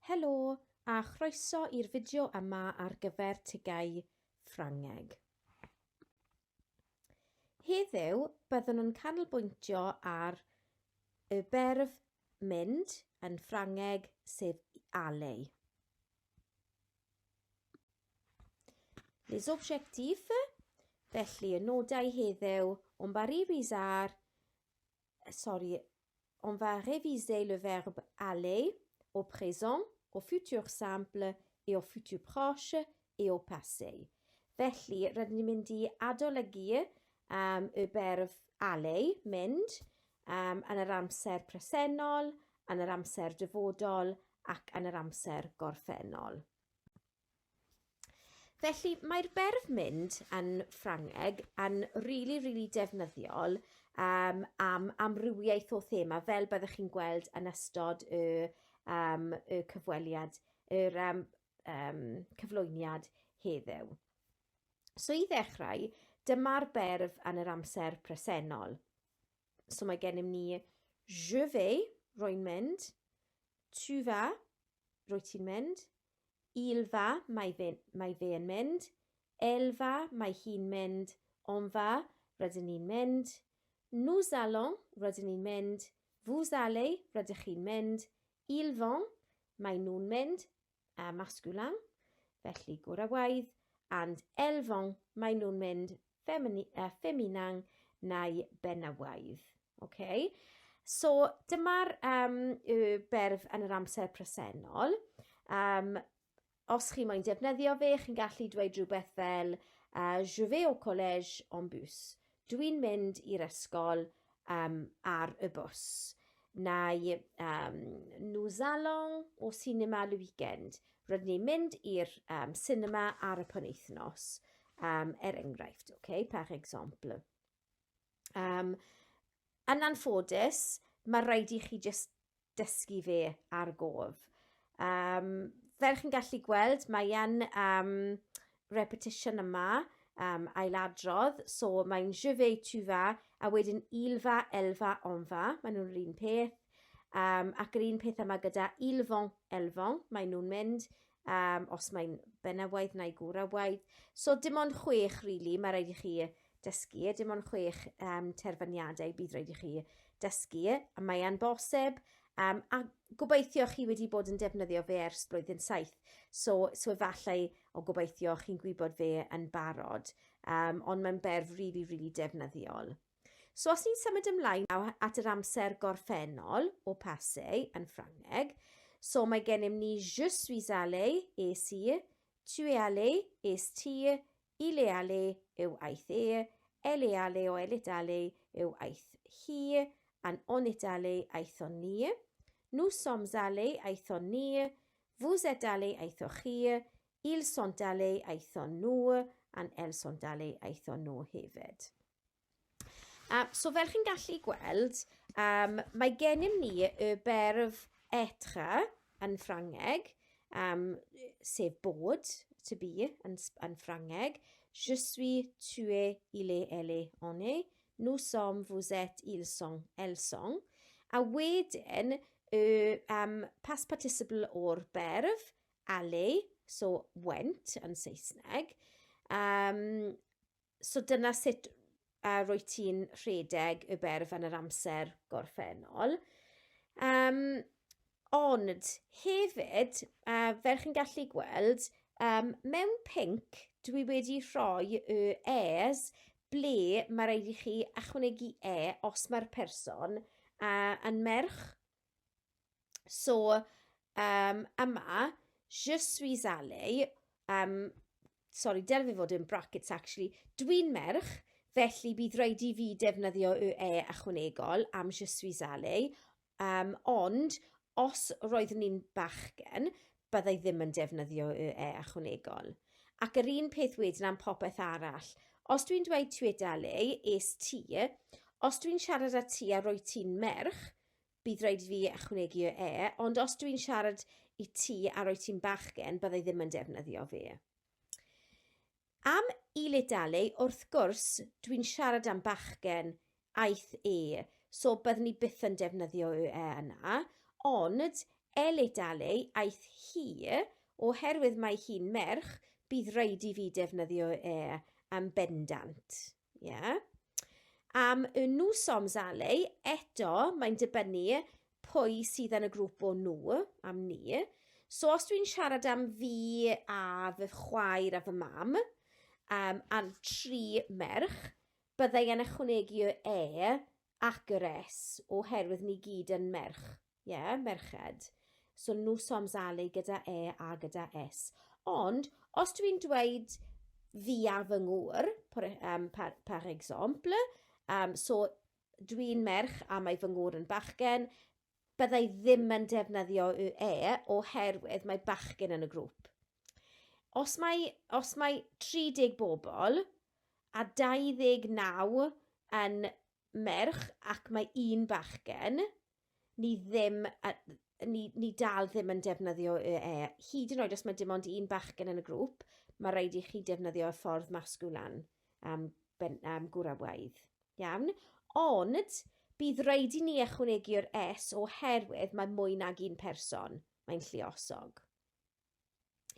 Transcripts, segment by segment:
Helo a chroeso i'r fideo yma ar gyfer TGAU Ffrangeg. Heddiw byddwn yn canolbwyntio ar y berf mynd yn Ffrangeg sef aller. Les objectifs, felly y nodau heddiw, on va réviser le verbe aller au présent, au futur simple et au futur proche et au passé. Felly, rydyn ni'n mynd i adolygu y berf aller, mynd, yn yr amser presennol, yn yr amser dyfodol ac yn yr amser gorffennol. Felly, mae'r berf mynd yn Ffrangeg yn really defnyddiol am amrywiaeth o thema, fel byddwch chi'n gweld yn ystod y cyfweliad, cyflwyniad heddiw. So i ddechrau, dyma'r berf yn yr amser presennol. So mae gennym ni je vais, rwy'n mynd, tu vas, rwy ti'n mynd, il va, mae fe yn mynd, elle va, mae hi'n mynd, on va, rydyn ni'n mynd, nous allons, rydyn ni'n mynd, vous allez, rydych chi'n mynd, ils vont, mae nhw'n mynd, masculin, felly gwrywaidd, and elles vont, mae nhw'n mynd, féminin, neu benywaidd. Okay? So, dyma'r berf yn yr amser presennol. Os chi moyn defnyddio fe, chi'n gallu dweud rhywbeth fel je vais au collège en bus. Dwi'n mynd i'r ysgol ar y bws. Neu nous allons au cinéma le week-end. Rydyn ni'n mynd i'r cinema ar y penwythnos. Enghraifft, okay? Par exemple. Yn anffodus, mae rhaid i chi jyst dysgu fe ar gof. Fel chi'n gallu gweld, mae yn repetition yma, ailadrodd, so mae'n je vais, tu vas, a wedyn il va, elle va, on va, maen nhw'n yr un peth, ac yr un peth yma gyda il vont, elles vont, maen nhw'n mynd, os mae'n benywaidd neu gwrywaidd. So dim ond 6 rili, mae rhaid i chi dysgu, dim ond 6 terfyniadau bydd rhaid i chi dysgu, a mae e'n bosib, a gobeithio chi wedi bod yn defnyddio fe ers blwyddyn 7. So efallai o gobeithio chi'n gwybod fe yn barod, ond mae'n berf really defnyddiol. So os ni'n symud ymlaen at yr amser gorffennol o passé yn Ffrangeg, so mae gennym ni je suis allé, es i, tu es allé, es ti, il est allé, yw aeth e, elle est allée o elle est allée, yw aeth hi, and on est allé, aethon ni. Nous sommes allés, aethon ni, vous êtes allés, aethoch chi, ils sont allés, aethon nhw, and elles sont allés, aethon nhw hefyd. So fel chi'n gallu gweld, mae gennym ni y berf être yn Ffrangeg, sef bod, to be, yn Ffrangeg. Je suis, tu es, il est, elle est, on est. Nous sommes, vous êtes, ils sont, elles sont. A wedyn, past participle o'r berf, aller, so went yn Saesneg. So dyna sut rwy ti'n rhedeg y berf yn yr amser gorffennol. Ond hefyd, fel chi'n gallu gweld, mewn pinc dwi wedi rhoi y es ble mae rhaid i chi ychwanegu os mae'r person yn merch. So, yma, je suis allé, dylai fod yn brackets actually, dwi'n merch, felly bydd rhaid i fi defnyddio y ychwanegol am je suis allé, ond os roeddwn ni'n bachgen, byddai ddim yn defnyddio y ychwanegol. Ac yr un peth wedyn am popeth arall. Os dwi'n dweud tu es allé, es ti, os dwi'n siarad â ti a roi ti'n merch, bydd rhaid fi ychwanegu y ond os dwi'n siarad i ti a roi ti'n bachgen, byddai ddim yn defnyddio fe. Am il est allé, wrth gwrs, dwi'n siarad am bachgen aeth so byddwn ni byth yn defnyddio y yna, ond elle dalu aeth hi, oherwydd mae hi'n merch, bydd rhaid i fi defnyddio am bendant. Yeah. Am y nhw soms ale, eto mae'n dibynnu pwy sydd yn y grŵp o nhw, am ni. So os dwi'n siarad am fi a fy chwaer a fy mam, a 3 merch, byddai yn ychwanegu ac yr S, oherwydd ni gyd yn merch. Merched. So nhw soms ale gyda a gyda S. Ond, os dwi'n dweud fi a fy ngŵr, par exemple, so dwi'n merch a mae fy ngŵr yn bachgen, byddai ddim yn defnyddio oherwydd mae bachgen yn y grŵp. Os mae 30 bobl a 29 yn merch ac mae 1 bachgen, ni dal ddim yn defnyddio hyd yn oed os mae dim ond 1 bachgen yn y grŵp, mae rhaid i chi defnyddio y ffordd masgwlan gwrawaidd. Iawn? Ond, bydd rhaid i ni ychwanegu'r S oherwydd mae mwy nag 1 person. Mae'n lluosog.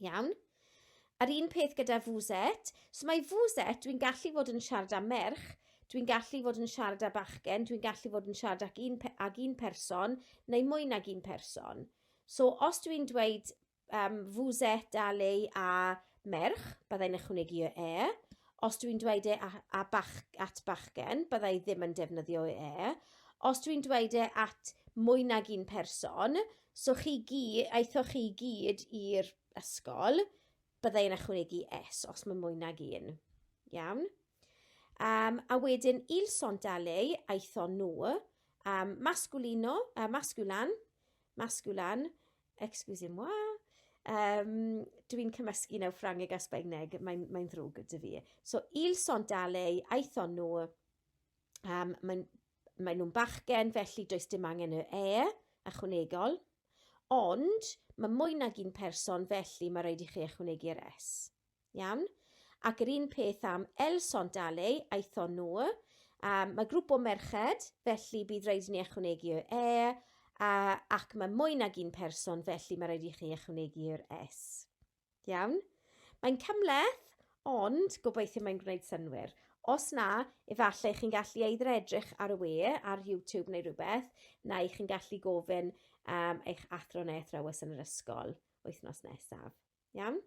Iawn? Yr un peth gyda fwset. So mae fwset, dwi'n gallu fod yn siarad am merch, dwi'n gallu fod yn siarad â bachgen, dwi'n gallu fod yn siarad ag 1 person, neu mwy nag 1 person. So os dwi'n dweud fwset, ale a merch, byddai'n ychwanegu Os dwi'n dweud at bachgen, byddai ddim yn defnyddio Os dwi'n dweud at mwy nag 1 person, so aethoch chi gyd i'r ysgol, byddai'n ychwanegu S os mae mwy nag 1. Iawn? A wedyn, il sont ale, aethon nhw, masculan, excusez-moi, dwi'n cymysgu nawr Ffrangeg a Sbaeneg, mae'n ddrwg gyda fi. So, il sont ale, aethon nhw, mae nhw'n bachgen, felly does dim angen y ychwanegol, ond mae mwy nag 1 person, felly mae rhaid i chi ychwanegu'r S. Iawn? Ac yr un peth am el sont ale, aethon nhw, mae grŵp o merched, felly bydd rhaid i ni ychwanegu ac mae mwy nag 1 person, felly mae rhaid i chi ychwanegu'r S. Iawn? Mae'n cymleth, ond gobeithio mae'n gwneud synwyr. Os na, efallai chi'n gallu edrych ar ar YouTube neu rhywbeth, neu chi'n gallu gofyn eich athro neu athrawes yn yr ysgol wythnos nesaf. Iawn?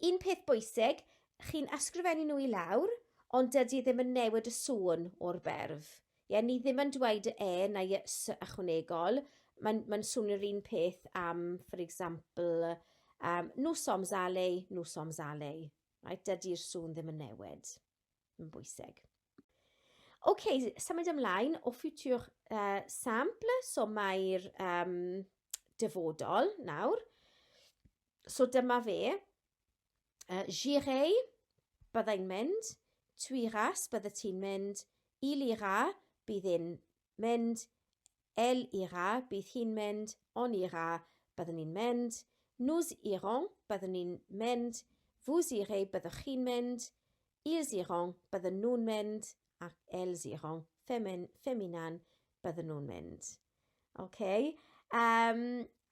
Un peth bwysig, chi'n ysgrifennu nhw i lawr, ond dydy ddim yn newid y sŵn o'r berf. Ni ddim yn dweud neu ychwanegol, mae'n swnio'r un peth am, for example, nhw soms ale. Dydy'r sŵn ddim yn newid. Yn bwysig. Symud ymlaen o futur simple, so mae'r dyfodol nawr. So dyma fe. J'irai, byddai'n mynd. Tu iras, bydda ti'n mynd. Il ira, bydd hi'n mynd. Elle ira, bydd hi'n mynd. On ira, byddwn ni'n mynd. Nous irons, byddwn ni'n mynd. Vous irez, byddwch chi'n mynd. Ils iront, bydden nhw'n mynd. Ac elles iront, feminan, bydden nhw'n mynd.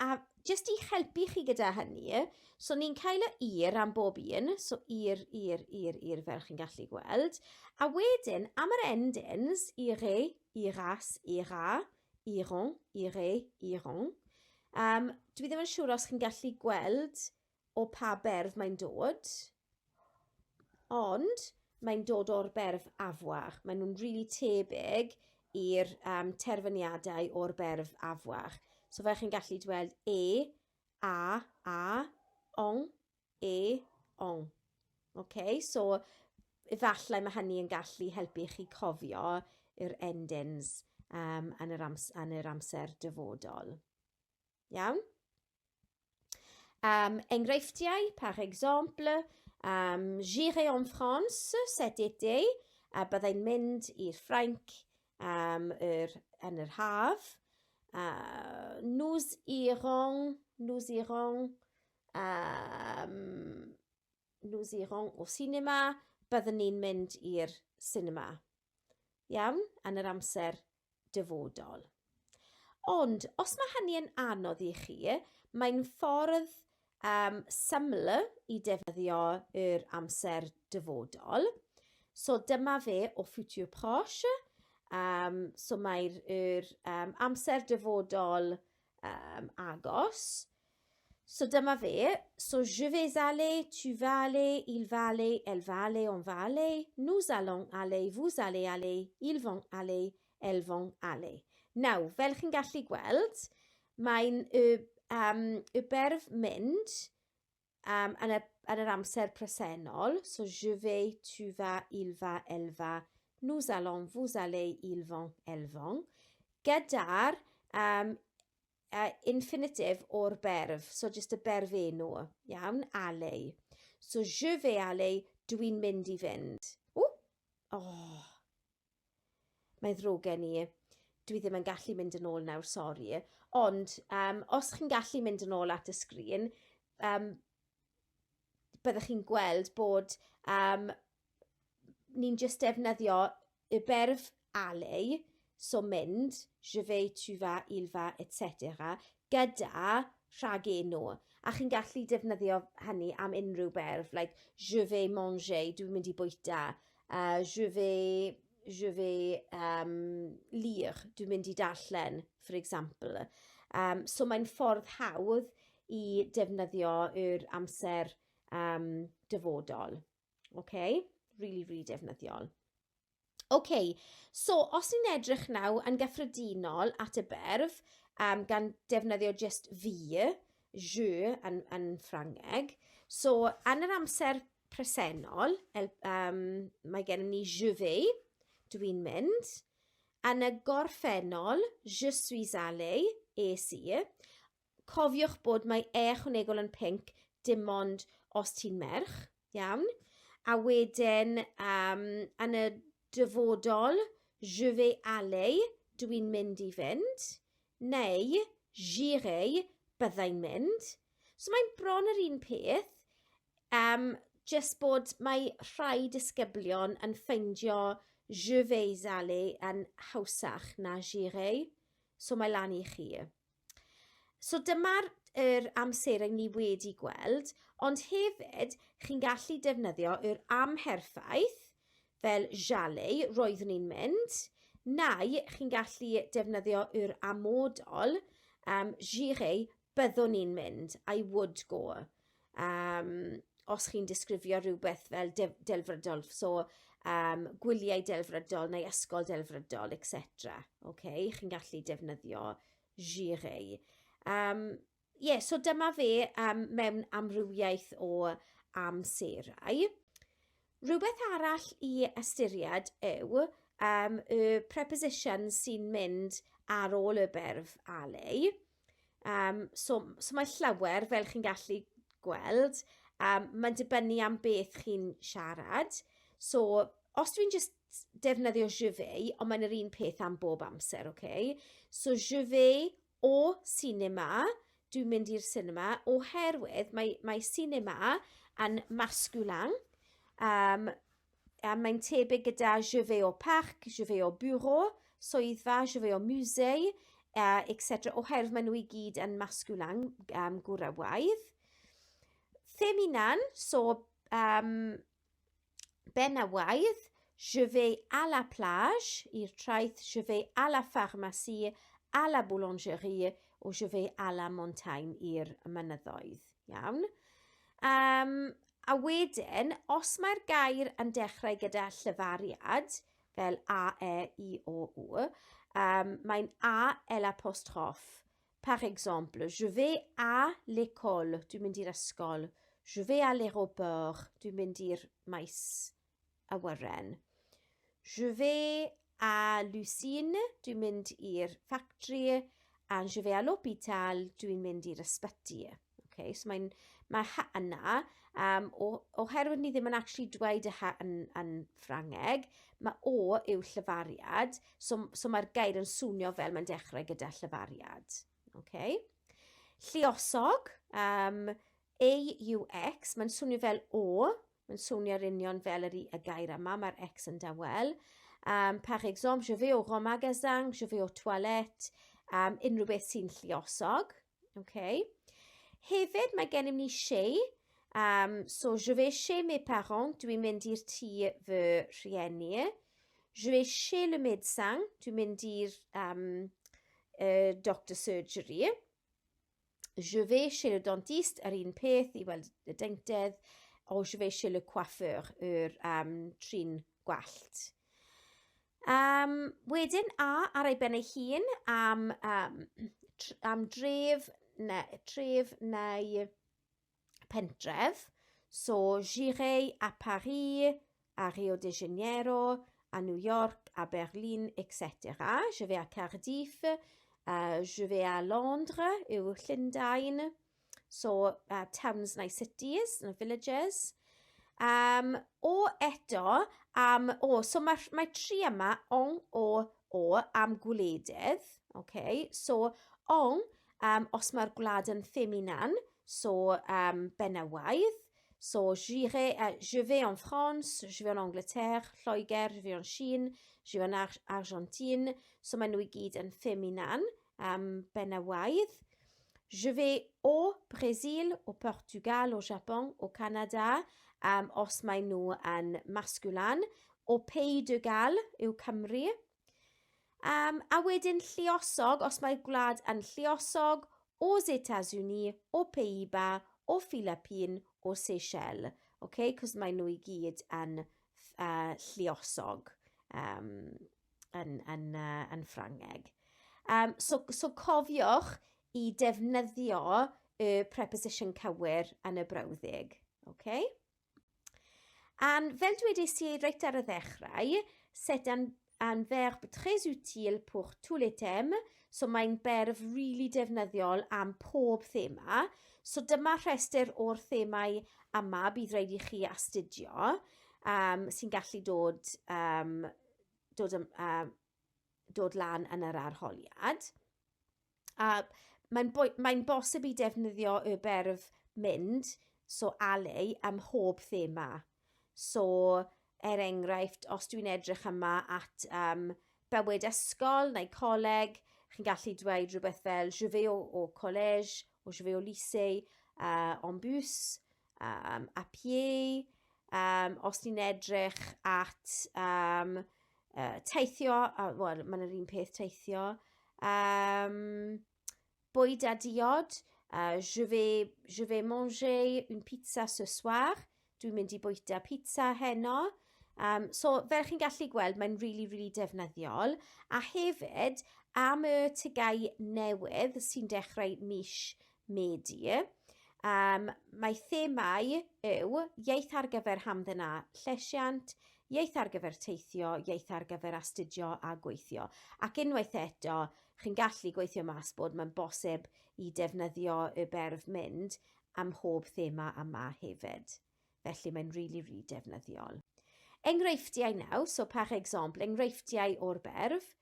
A jyst i helpu chi gyda hynny, so ni'n cael y am bob un, so ir fel chi'n gallu gweld. A wedyn, am yr endings, ire, iras, ira, iron, ire, iron. Dwi ddim yn siŵr os chi'n gallu gweld o pa berf mae'n dod, ond mae'n dod o'r berf afwach. Maen nhw'n rili tebyg i'r terfyniadau o'r berf afwach. So fel chi'n gallu dweud a, on, on. So efallai mae hynny yn gallu helpu chi cofio yr endings yn yr amser dyfodol. Iawn? Enghreifftiau, par exemple, j'irai en France cet été, byddai'n mynd i'r Ffrainc yn yr haf. Nous irons au cinéma, byddwn ni'n mynd i'r cinema. Iawn? Yn yr amser dyfodol. Ond, os mae hynny yn anodd i chi, mae'n ffordd syml i defnyddio yr amser dyfodol. So dyma fe o futur proche. So mae'r amser dyfodol agos. So dyma fe. So je vais aller, tu vas aller, il va aller, elle va aller, on va aller, nous allons aller, vous allez aller, ils vont aller, elles vont aller. Nawr, fel chi'n gallu gweld, mae'n y berf mynd yn yr amser presennol. So, je vais, tu vas, il va, elle va, nous allons, vous allez, ils vont, elles vont. Gyda'r infinitif o'r berf. So, just y berf enw. Iawn, aller. So, je vais aller, dwi'n mynd i fynd. Mae ddrwg gen i. Dwi ddim yn gallu mynd yn ôl nawr, sori. Ond, os chi'n gallu mynd yn ôl at y sgrin, byddwch chi'n gweld bod ni'n just defnyddio y berf aller, so mynd, je vais, tu vas, il va, etc. gyda rhagenw. A chi'n gallu defnyddio hynny am unrhyw berf, like je vais manger, dwi'n mynd i bwyta, je vais lire, dwi'n mynd i darllen, for example. So mae'n ffordd hawdd i defnyddio yr amser dyfodol. Okay? Really, really defnyddiol. Okay, so os ni'n edrych naw yn gyffredinol at y berf, gan defnyddio just fi, je yn Ffrangeg. So, yn yr amser presennol, mae gennym ni je vais, dwi'n mynd. Yn y gorffennol, je suis allé, es i. Cofiwch bod mae ychwanegol yn pinc dim ond os ti'n merch, iawn. A wedyn, yn y dyfodol, je vais aller, dwi'n mynd i fynd. Neu, j'irai, byddai'n mynd. So mae'n bron yr un peth, just bod mae rhai disgyblion yn ffeindio je vais aller yn hawsach na j'irai. So mae lan i chi. So dyma'r amserau ni wedi gweld, ond hefyd chi'n gallu defnyddio yr amherffaith fel j'allais, roeddwn ni'n mynd, neu chi'n gallu defnyddio yr amodol, j'irai, byddwn ni'n mynd, I would go. Os chi'n disgrifio rhywbeth fel delfrydol, so gwyliau delfrydol neu ysgol delfrydol, etc. Okay? Chi'n gallu defnyddio j'irai. So dyma fe mewn amrywiaeth o amserau. Rhywbeth arall i ystyried yw y prepositions sy'n mynd ar ôl y berf aller. So mae llawer, fel chi'n gallu gweld, mae'n dibynnu am beth chi'n siarad. So, os dwi'n just defnyddio je vais, ond mae'n yr un peth am bob amser, okay? So, je vais o cinema, dwi'n mynd i'r cinema, oherwydd mae cinema yn masculin. Mae'n tebyg gyda je vais au parc, je vais au bureau, swyddfa, je vais au musée, etc. Oherwydd maen nhw i gyd yn masculin gwrywaidd. Féminin, so benywaidd, je vais à la plage, i'r traeth, je vais à la pharmacie, à la boulangerie, o je vais à la montagne i'r mynyddoedd. Iawn. A wedyn, os mae'r gair yn dechrau gyda llyfariad, fel a, e, i, o, w, mae'n a, l'apostrophe. Par exemple, je vais à l'école, dwi'n mynd i'r ysgol. Je vais à l'aéroport, dwi'n mynd i'r maes awyren. Je vais à l'usine, dwi'n mynd i'r factory. And je vais à l'hôpital, dwi'n mynd i'r ysbyty. Okay, so mae yna, oherwydd ni ddim yn actually dweud y yn Ffrangeg, mae o yw llyfariad, so mae'r gair yn swnio fel mae'n dechrau gyda llyfariad. Okay. Lluosog, AUX, mae'n swnio fel o, mae'n swnio'r union fel y gair yma, mae'r X yn dawel. Par exemple, je vais au grand magasin, je vais aux toilettes, unrhyw beth sy'n lluosog. Okay. Hefyd mae gennym ni chez. So je vais chez mes parents, dwi'n mynd i'r tŷ fy rhieni. Je vais chez le médecin, dwi'n mynd i'r doctor surgery. Je vais chez le dentiste, yr un peth i weld y deintydd. O je vais chez le coiffeur, yr trin gwallt. Wedyn ar ei ben ei hun am dref neu pentref. So j'irai à Paris, à Rio de Janeiro, à New York, à Berlin, etc. Je vais à Cardiff, je vais à Londres, yw Llundain. So towns neu cities, neu villages. O eto, so mae tri yma o am gwledydd. Okay? So os mae'r gwlad yn ffeminan, so benywaidd. So je vais en France, je vais en Angleterre, Lloegr, je vais en Chine, je vais en Argentine. So maen nhw I gyd yn ffeminan, benywaidd. Je vais au Brésil, au Portugal, au Japon, au Canada, os maen nhw yn masculan. Au Pays de Galles yw Cymru. A wedyn lluosog, os mae'r gwlad yn lluosog, aux États-Unis, aux Pays-Bas, aux Philippines, aux Seychelles. Okay? Cos maen nhw I gyd yn lluosog yn Ffrangeg. So cofiwch I defnyddio y preposition cywir yn y brawddeg. Okay? Fel dwedais I reit ar y ddechrau, c'est un verbe très utile pour tous les thèmes. So mae'n berf really defnyddiol am pob thema. So dyma rhestr o'r themau yma bydd rhaid I chi astudio, sy'n gallu dod lan yn yr arholiad. Mae'n bosib I defnyddio y berf mynd, so ale, am hob thema. So, enghraifft, os dwi'n edrych yma at bywyd ysgol neu coleg, chi'n gallu dweud rhywbeth fel je vais au collège, ou je vais au lycée, en bus, à pied. Os ni'n edrych at teithio, wel, mae'n yr un peth teithio. Bwyd a diod, je vais manger une pizza ce soir. Dwi'n mynd I bwyta pizza heno. So, fel chi'n gallu gweld, mae'n really defnyddiol. A hefyd, am y TGAU newydd sy'n dechrau mis Medi, mae themau yw iaith ar gyfer hamdden a llesiant, iaith ar gyfer teithio, iaith ar gyfer astudio a gweithio. Ac unwaith eto, chi'n gallu gweithio mas bod mae'n bosib I defnyddio y berf mynd am hob thema yma hefyd. Felly mae'n really defnyddiol. Enghreifftiau nawr, so par exemple, enghreifftiau o'r berf.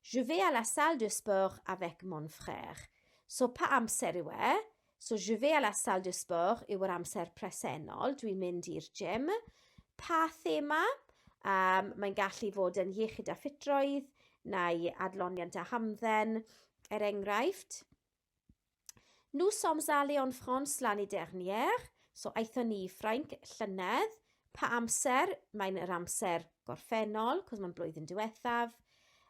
Je vais à la salle de sport avec mon frère. So pa amser yw e? So je vais à la salle de sport yw yr amser presennol. Dwi'n mynd i'r gym. Pa thema? Mae'n gallu fod yn iechyd a ffitroedd neu adloniant a hamdden. Enghraifft. Nous sommes allés en France l'année dernière. So aethon ni I Ffrainc llynedd. Pa amser? Mae'n yr amser gorffennol, cos mae'n blwyddyn diwethaf.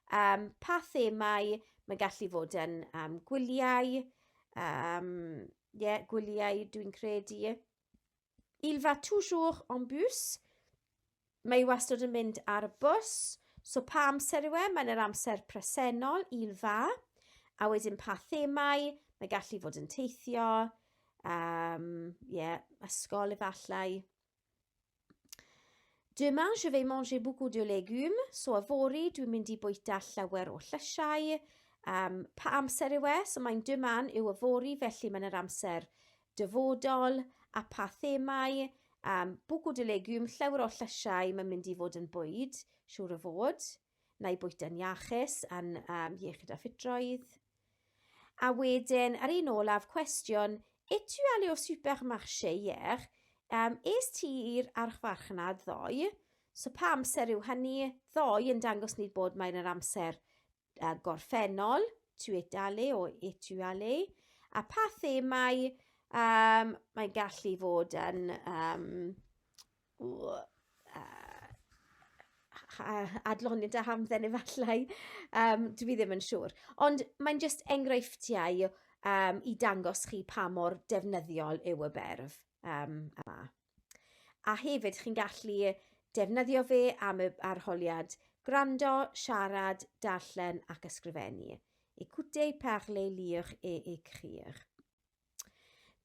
Pa themau? Mae'n gallu fod yn gwyliau. Gwyliau dwi'n credu. Il va toujours en bus. Mae wastad yn mynd ar y bws. So pa amser yw e? Mae'n yr amser presennol, il va. A wedyn pa themau? Mae gallu fod yn teithio. Ysgol efallai. Demain, je vais manger beaucoup de légumes. So yfory, dwi'n mynd I bwyta llawer o llysiau. Pa amser yw e? So mae'n demain yw yfory, felly mae'n yr amser dyfodol. A pa themau? Beaucoup de légumes, llawer o llysiau, mae'n mynd I fod yn bwyd, siŵr o fod. Neu bwyta'n iachus, yn iechyd a ffitroedd. A wedyn, ar un olaf, cwestiwn, es-tu allé au supermarché hier? Es-ti i'r archfarchnad ddoe? So pa amser yw hynny? Ddoe yn dangos ni bod mae'n yr amser gorffennol, tu es allé o es-tu allé. A pa themau mae'n gallu fod yn adloniant a hamdden efallai, dwi ddim yn siŵr. Ond mae'n just enghreifftiau i dangos chi pa mor defnyddiol yw y berf yma. A hefyd chi'n gallu defnyddio fe am y arholiad gwrando, siarad, darllen ac ysgrifennu. Écoutez, parler, lire et écrire.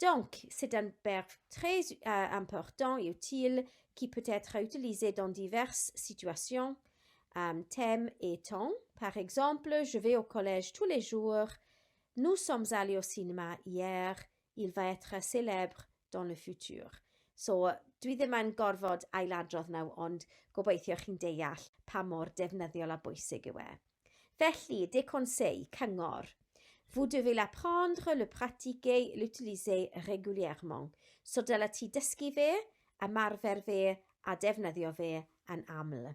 Donc, c'est un verbe très important et utile qui peut être utilisé dans diverses situations, thèmes et temps. Par exemple, je vais au collège tous les jours. Nous sommes allés au cinéma hier. Il va être célèbre dans le futur. So, dwi ddim yn gorfod ailadrodd nawr, ond gobeithio chi'n deall pa mor defnyddiol a bwysig yw e. Felly, des conseils, cyngor. Vous devez l'apprendre, le pratiquer, l'utiliser régulièrement. So dyle ti dysgu fe, ymarfer fe a defnyddio fe yn aml.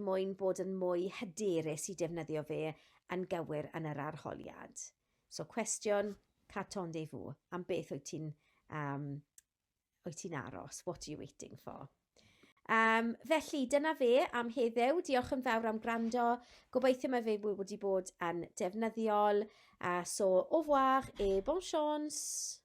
Mwyn bod yn mwy hyderus i defnyddio fe yn gywir yn yr arholiad. So cwestiwn, qu'attendez-vous? Am beth wyt ti'n aros? What are you waiting for? Felly dyna fe am heddiw. Diolch yn fawr am gwrando. Gobeithio mae fe wedi bod yn defnyddiol. So au revoir et bonne chance.